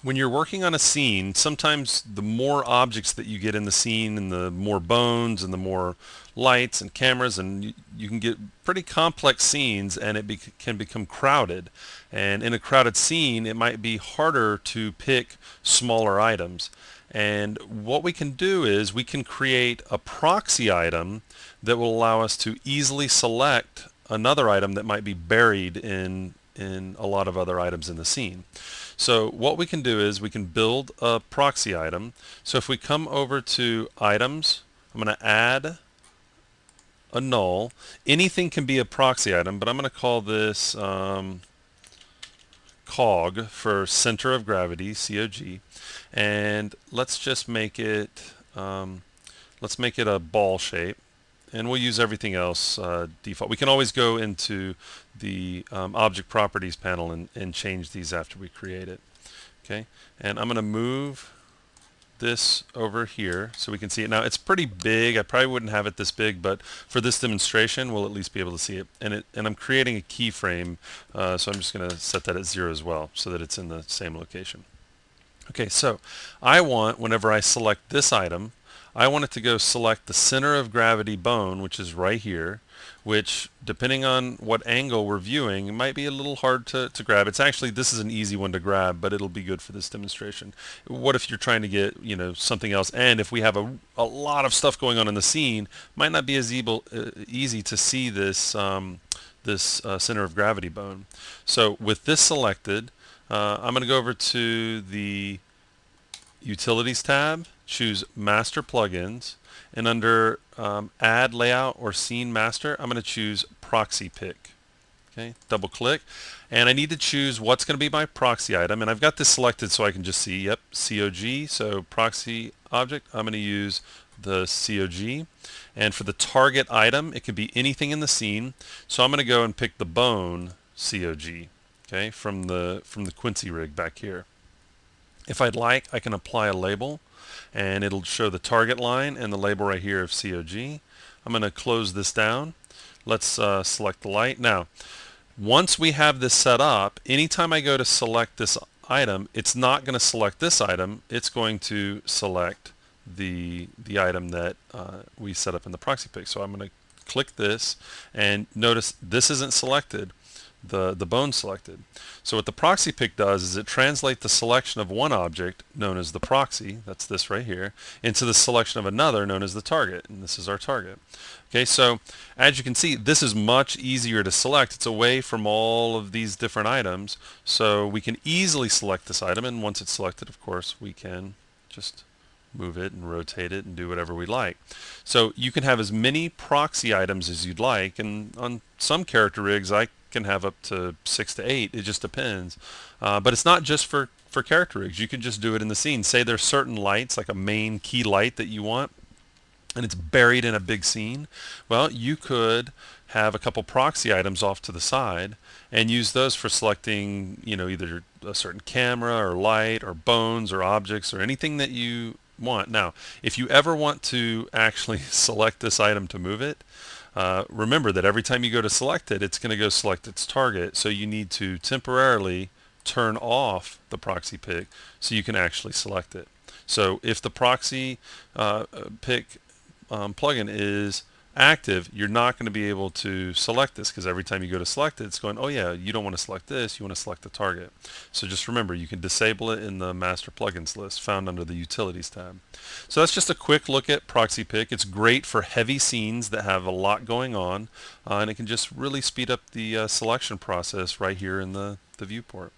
When you're working on a scene, sometimes the more objects that you get in the scene and the more bones and the more lights and cameras, and you can get pretty complex scenes, and can become crowded. And in a crowded scene, it might be harder to pick smaller items. And what we can do is we can create a proxy item that will allow us to easily select another item that might be buried in a lot of other items in the scene. So what we can do is we can build a proxy item. So if we come over to items, I'm going to add a null. Anything can be a proxy item, but I'm going to call this cog for center of gravity, COG, and let's make it a ball shape, and we'll use everything else default. We can always go into the object properties panel and change these after we create it. Okay, and I'm going to move this over here so we can see it. Now it's pretty big. I probably wouldn't have it this big, but for this demonstration we'll at least be able to see it. And I'm creating a keyframe, so I'm just going to set that at 0 as well so that it's in the same location. Okay, so I want, whenever I select this item, I want it to go select the center of gravity bone, which is right here, which, depending on what angle we're viewing, it might be a little hard to grab. It's actually, this is an easy one to grab, but it'll be good for this demonstration. What if you're trying to get, something else, and if we have a lot of stuff going on in the scene, might not be as easy to see this, center of gravity bone. So with this selected, I'm going to go over to the Utilities tab, choose Master Plugins, and under Add Layout or Scene Master, I'm going to choose Proxy Pick. Okay, double click, and I need to choose what's going to be my proxy item, and I've got this selected so I can just see, yep, COG, so proxy object, I'm going to use the COG, and for the target item, it can be anything in the scene, so I'm going to go and pick the bone COG, okay, from the Quincy rig back here. If I'd like, I can apply a label, and it'll show the target line and the label right here of COG. I'm going to close this down. Let's select the light. Now, once we have this set up, anytime I go to select this item, it's not going to select this item. It's going to select the item that we set up in the proxy pick. So I'm going to click this, and notice this isn't selected, the bone selected. So what the proxy pick does is it translates the selection of one object, known as the proxy, that's this right here, into the selection of another, known as the target, and this is our target. Okay, so as you can see, this is much easier to select. It's away from all of these different items, so we can easily select this item, and once it's selected, of course, we can just move it and rotate it and do whatever we like. So you can have as many proxy items as you'd like, and on some character rigs I can have up to 6 to 8. It just depends. But it's not just for character rigs. You can just do it in the scene. Say there's certain lights, like a main key light that you want, and it's buried in a big scene. Well, you could have a couple proxy items off to the side and use those for selecting, either a certain camera or light or bones or objects or anything that you want. Now, if you ever want to actually select this item to move it, remember that every time you go to select it, it's going to go select its target. So you need to temporarily turn off the proxy pick so you can actually select it. So if the proxy pick plugin is active, you're not going to be able to select this, because every time you go to select it, it's going, oh yeah, you don't want to select this, you want to select the target. So just remember, you can disable it in the master plugins list found under the utilities tab. So that's just a quick look at proxy pick. It's great for heavy scenes that have a lot going on, and it can just really speed up the selection process right here in the viewport.